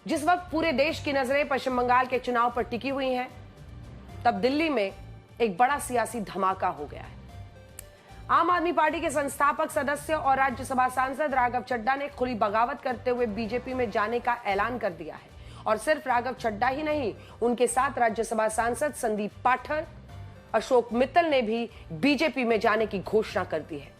जिस वक्त पूरे देश की नजरें पश्चिम बंगाल के चुनाव पर टिकी हुई हैं, तब दिल्ली में एक बड़ा सियासी धमाका हो गया है। आम आदमी पार्टी के संस्थापक सदस्य और राज्यसभा सांसद राघव चड्ढा ने खुली बगावत करते हुए बीजेपी में जाने का ऐलान कर दिया है। और सिर्फ राघव चड्ढा ही नहीं, उनके साथ राज्यसभा सांसद संदीप पाठक, अशोक मित्तल ने भी बीजेपी में जाने की घोषणा कर दी है।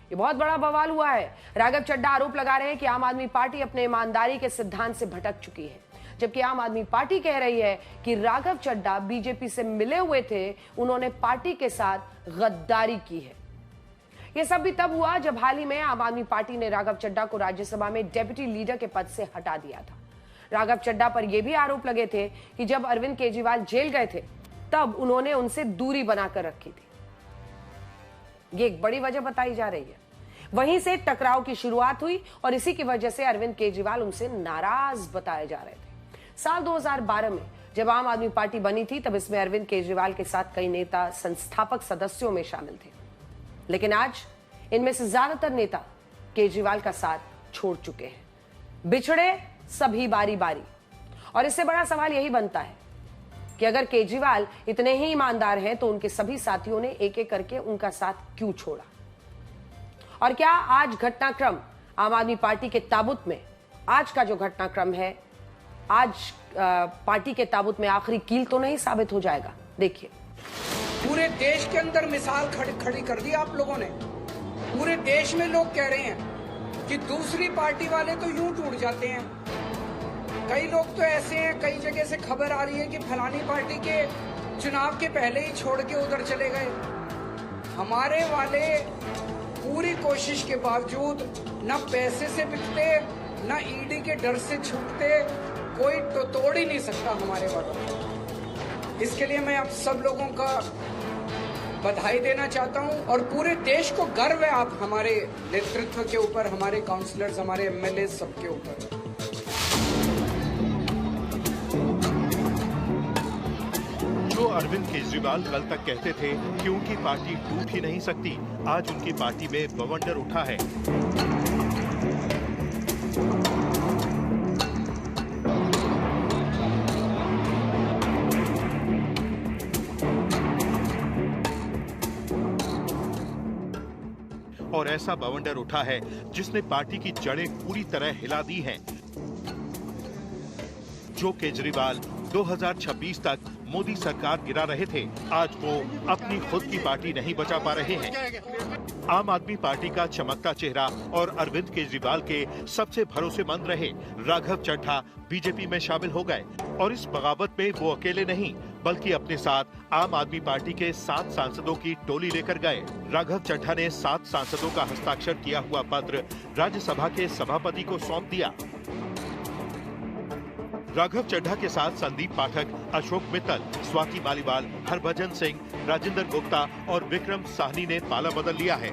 ये बहुत बड़ा बवाल हुआ है। राघव चड्ढा आरोप लगा रहे हैं कि आम आदमी पार्टी अपने ईमानदारी के सिद्धांत से भटक चुकी है, जबकि आम आदमी पार्टी कह रही है कि राघव चड्ढा बीजेपी से मिले हुए थे, उन्होंने पार्टी के साथ गद्दारी की है। यह सब भी तब हुआ जब हाल ही में आम आदमी पार्टी ने राघव चड्ढा को राज्यसभा में डेप्यूटी लीडर के पद से हटा दिया था। राघव चड्ढा पर यह भी आरोप लगे थे कि जब अरविंद केजरीवाल जेल गए थे, तब उन्होंने उनसे दूरी बनाकर रखी थी। ये एक बड़ी वजह बताई जा रही है। वहीं से टकराव की शुरुआत हुई और इसी की वजह से अरविंद केजरीवाल उनसे नाराज बताए जा रहे थे। साल 2012 में जब आम आदमी पार्टी बनी थी, तब इसमें अरविंद केजरीवाल के साथ कई नेता संस्थापक सदस्यों में शामिल थे, लेकिन आज इनमें से ज्यादातर नेता केजरीवाल का साथ छोड़ चुके हैं। बिछड़े सभी बारी बारी। और इससे बड़ा सवाल यही बनता है कि अगर केजरीवाल इतने ही ईमानदार हैं, तो उनके सभी साथियों ने एक एक करके उनका साथ क्यों छोड़ा? और क्या आज घटनाक्रम आम आदमी पार्टी के ताबूत में, आज का जो घटनाक्रम है, आज पार्टी के ताबूत में आखिरी कील तो नहीं साबित हो जाएगा? देखिए, पूरे देश के अंदर मिसाल खड़ी कर दी आप लोगों ने। पूरे देश में लोग कह रहे हैं कि दूसरी पार्टी वाले तो यूं टूट जाते हैं। कई लोग तो ऐसे हैं, कई जगह से खबर आ रही है कि फलानी पार्टी के चुनाव के पहले ही छोड़ के उधर चले गए। हमारे वाले पूरी कोशिश के बावजूद न पैसे से बिकते, न ईडी के डर से छुपते, कोई तो तोड़ ही नहीं सकता हमारे वालों। इसके लिए मैं आप सब लोगों का बधाई देना चाहता हूं और पूरे देश को गर्व है आप हमारे नेतृत्व के ऊपर, हमारे काउंसलर्स, हमारे एमएलए सबके ऊपर। जो अरविंद केजरीवाल कल तक कहते थे कि उनकी पार्टी टूट ही नहीं सकती, आज उनकी पार्टी में बवंडर उठा है। और ऐसा बवंडर उठा है जिसने पार्टी की जड़ें पूरी तरह हिला दी हैं। जो केजरीवाल 2026 तक मोदी सरकार गिरा रहे थे, आज वो अपनी खुद की पार्टी नहीं बचा पा रहे हैं। आम आदमी पार्टी का चमकता चेहरा और अरविंद केजरीवाल के सबसे भरोसेमंद रहे राघव चड्ढा बीजेपी में शामिल हो गए और इस बगावत में वो अकेले नहीं, बल्कि अपने साथ आम आदमी पार्टी के 7 सांसदों की टोली लेकर गए। राघव चड्ढा ने 7 सांसदों का हस्ताक्षर किया हुआ पत्र राज्यसभा के सभापति को सौंप दिया। राघव चड्ढा के साथ संदीप पाठक, अशोक मित्तल, स्वाति मालीवाल, हरभजन सिंह, राजेंद्र गुप्ता और विक्रम साहनी ने पाला बदल लिया है।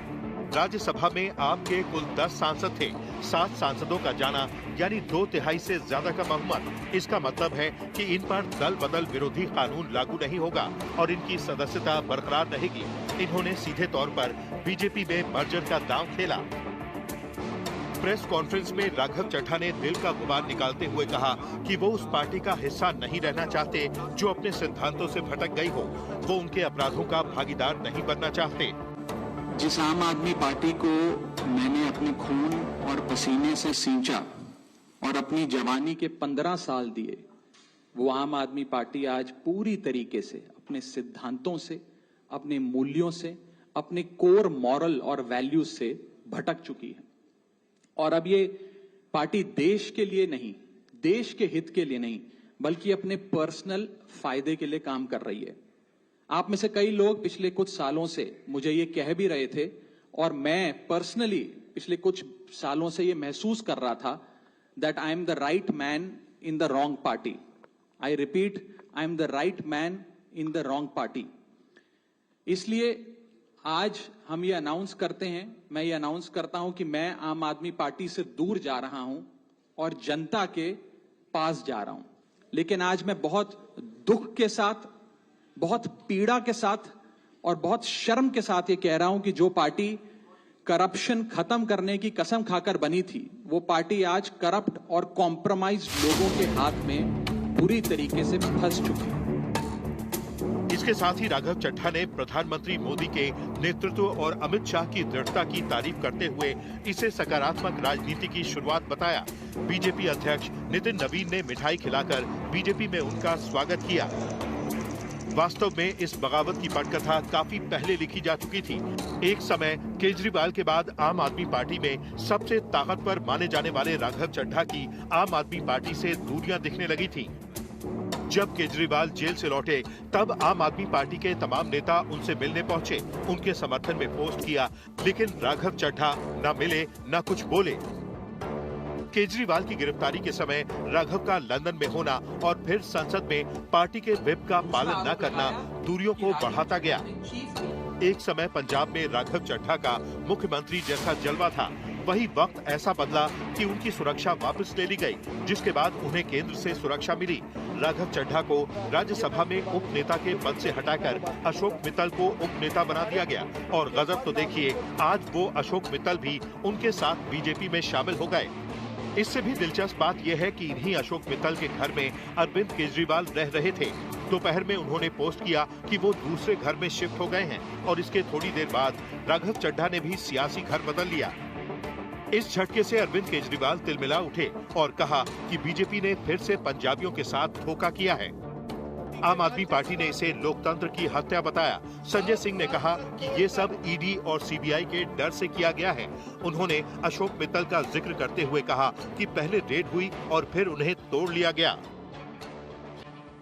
राज्यसभा में आपके कुल 10 सांसद थे। 7 सांसदों का जाना यानी 2/3 से ज्यादा का बहुमत। इसका मतलब है कि इन पर दल बदल विरोधी कानून लागू नहीं होगा और इनकी सदस्यता बरकरार रहेगी। इन्होंने सीधे तौर पर बीजेपी में मर्जर का दांव खेला। प्रेस कॉन्फ्रेंस में राघव चड्ढा ने दिल का गुबार निकालते हुए कहा कि वो उस पार्टी का हिस्सा नहीं रहना चाहते जो अपने सिद्धांतों से भटक गई हो। वो उनके अपराधों का भागीदार नहीं बनना चाहते। जिस आम आदमी पार्टी को मैंने अपने खून और पसीने से सींचा और अपनी जवानी के 15 साल दिए, वो आम आदमी पार्टी आज पूरी तरीके से अपने सिद्धांतों से, अपने मूल्यों से, अपने कोर मॉरल और वैल्यूज से भटक चुकी है। और अब ये पार्टी देश के लिए नहीं, देश के हित के लिए नहीं, बल्कि अपने पर्सनल फायदे के लिए काम कर रही है। आप में से कई लोग पिछले कुछ सालों से मुझे ये कह भी रहे थे और मैं पर्सनली पिछले कुछ सालों से ये महसूस कर रहा था that I am the right man in the wrong party. I repeat, I am the right man in the wrong party. इसलिए आज हम ये अनाउंस करते हैं, मैं ये अनाउंस करता हूं कि मैं आम आदमी पार्टी से दूर जा रहा हूं और जनता के पास जा रहा हूं। लेकिन आज मैं बहुत दुख के साथ, बहुत पीड़ा के साथ और बहुत शर्म के साथ ये कह रहा हूं कि जो पार्टी करप्शन खत्म करने की कसम खाकर बनी थी, वो पार्टी आज करप्ट और कॉम्प्रोमाइज लोगों के हाथ में बुरी तरीके से फंस चुकी है। इसके साथ ही राघव चड्ढा ने प्रधानमंत्री मोदी के नेतृत्व और अमित शाह की दृढ़ता की तारीफ करते हुए इसे सकारात्मक राजनीति की शुरुआत बताया। बीजेपी अध्यक्ष नितिन नवीन ने मिठाई खिलाकर बीजेपी में उनका स्वागत किया। वास्तव में इस बगावत की पटकथा काफी पहले लिखी जा चुकी थी। एक समय केजरीवाल के बाद आम आदमी पार्टी में सबसे ताकतवर माने जाने वाले राघव चड्ढा की आम आदमी पार्टी से दूरियां दिखने लगी थी। जब केजरीवाल जेल से लौटे तब आम आदमी पार्टी के तमाम नेता उनसे मिलने पहुंचे, उनके समर्थन में पोस्ट किया, लेकिन राघव चड्ढा न मिले न कुछ बोले। केजरीवाल की गिरफ्तारी के समय राघव का लंदन में होना और फिर संसद में पार्टी के व्हिप का पालन न करना दूरियों को बढ़ाता गया। एक समय पंजाब में राघव चड्ढा का मुख्यमंत्री जैसा जलवा था, वही वक्त ऐसा बदला कि उनकी सुरक्षा वापस ले ली गई, जिसके बाद उन्हें केंद्र से सुरक्षा मिली। राघव चड्ढा को राज्यसभा में उप नेता के पद से हटाकर अशोक मित्तल को उप नेता बना दिया गया और गजब तो देखिए, आज वो अशोक मित्तल भी उनके साथ बीजेपी में शामिल हो गए। इससे भी दिलचस्प बात यह है कि इन्हीं अशोक मित्तल के घर में अरविंद केजरीवाल रह रहे थे। दोपहर में उन्होंने पोस्ट किया कि वो दूसरे घर में शिफ्ट हो गए हैं और इसके थोड़ी देर बाद राघव चड्ढा ने भी सियासी घर बदल लिया। इस झटके से अरविंद केजरीवाल तिलमिला उठे और कहा कि बीजेपी ने फिर से पंजाबियों के साथ धोखा किया है। आम आदमी पार्टी ने इसे लोकतंत्र की हत्या बताया। संजय सिंह ने कहा कि ये सब ईडी और सीबीआई के डर से किया गया है। उन्होंने अशोक मित्तल का जिक्र करते हुए कहा कि पहले रेड हुई और फिर उन्हें तोड़ लिया गया।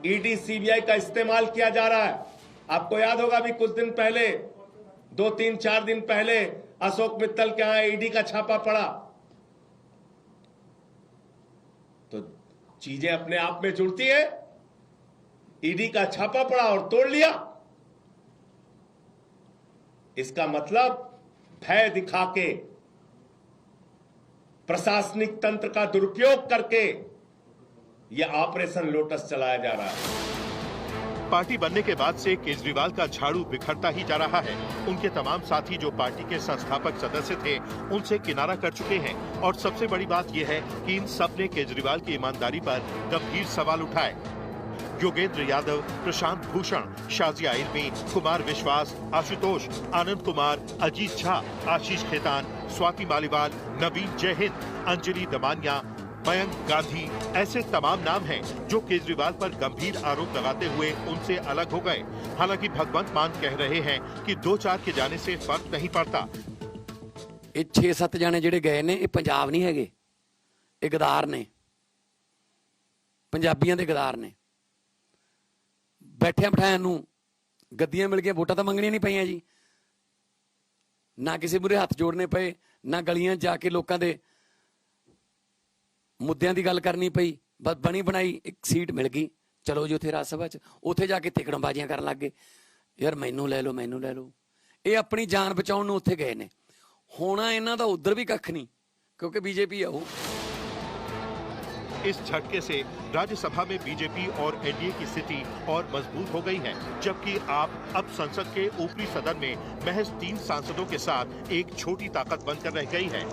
ईडी सीबीआई का इस्तेमाल किया जा रहा है। आपको याद होगा अभी कुछ दिन पहले, 2-3-4 दिन पहले अशोक मित्तल के यहाँ ईडी का छापा पड़ा। तो चीजें अपने आप में जुड़ती है। ईडी का छापा पड़ा और तोड़ लिया। इसका मतलब भय दिखा के, प्रशासनिक तंत्र का दुरुपयोग करके यह ऑपरेशन लोटस चलाया जा रहा है। पार्टी बनने के बाद से केजरीवाल का झाड़ू बिखरता ही जा रहा है। उनके तमाम साथी जो पार्टी के संस्थापक सदस्य थे, उनसे किनारा कर चुके हैं और सबसे बड़ी बात यह है कि इन सब ने केजरीवाल की ईमानदारी पर गंभीर सवाल उठाए। योगेंद्र यादव, प्रशांत भूषण, शाजिया इल्मी, कुमार विश्वास, आशुतोष, आनंद कुमार, अजीत झा, आशीष खेतान, स्वाति मालीवाल, नवीन जयहिंद, अंजलि दमानिया, मयंक गांधी, ऐसे तमाम नाम हैं जो केजरीवाल पर गंभीर आरोप लगाते हुए उनसे अलग हो गए। हालांकि भगवंत मान कह रहे हैं कि 2-4 के जाने से फर्क नहीं पड़ता। 6-7 जाने ਜਿਹੜੇ ਗਏ ਨੇ, ਇਹ ਪੰਜਾਬ ਨਹੀਂ ਹੈਗੇ, ਇਹ ਗਦਾਰ ਨੇ, ਪੰਜਾਬੀਆਂ ਦੇ ਗਦਾਰ ਨੇ। ਬੈਠਿਆਂ ਬਿਠਾਇਆਂ ਨੂੰ ਗੱਦੀਆਂ ਮਿਲ ਗਈਆਂ, ਵੋਟਾਂ ਤਾਂ ਮੰਗਣੀਆਂ ਨਹੀਂ ਪਈਆਂ ਜੀ, ਨਾ ਕਿਸੇ ਮੂਹਰੇ ਹੱਥ ਜੋੜਨੇ ਪਏ, ਨਾ ਗਲੀਆਂ ਜਾ ਕੇ ਲੋਕਾਂ ਦੇ ਮੁੱਦਿਆਂ ਦੀ ਗੱਲ ਕਰਨੀ ਪਈ। ਬਸ ਬਣੀ ਬਣਾਈ ਇੱਕ ਸੀਟ ਮਿਲ ਗਈ, ਚਲੋ ਜੀ ਉੱਥੇ ਰਾਜ ਸਭਾ 'ਚ, ਉੱਥੇ ਜਾ ਕੇ ਤਿਕੜਮਬਾਜ਼ੀਆਂ ਕਰਨ ਲੱਗ ਗਏ, ਯਾਰ ਮੈਨੂੰ ਲੈ ਲਓ, ਮੈਨੂੰ ਲੈ ਲਓ। ਇਹ ਆਪਣੀ ਜਾਨ ਬਚਾਉਣ ਨੂੰ ਉੱਥੇ ਗਏ ਨੇ। ਹੋਣਾ ਇਹਨਾਂ ਦਾ ਉਧਰ ਵੀ ਕੱਖ नहीं, क्योंकि बीजेपी है वो। इस झटके से राज्यसभा में बीजेपी और एनडीए की स्थिति और मजबूत हो गई है, जबकि आप अब संसद के ऊपरी सदन में महज 3 सांसदों के साथ एक छोटी ताकत बनकर रह गई है।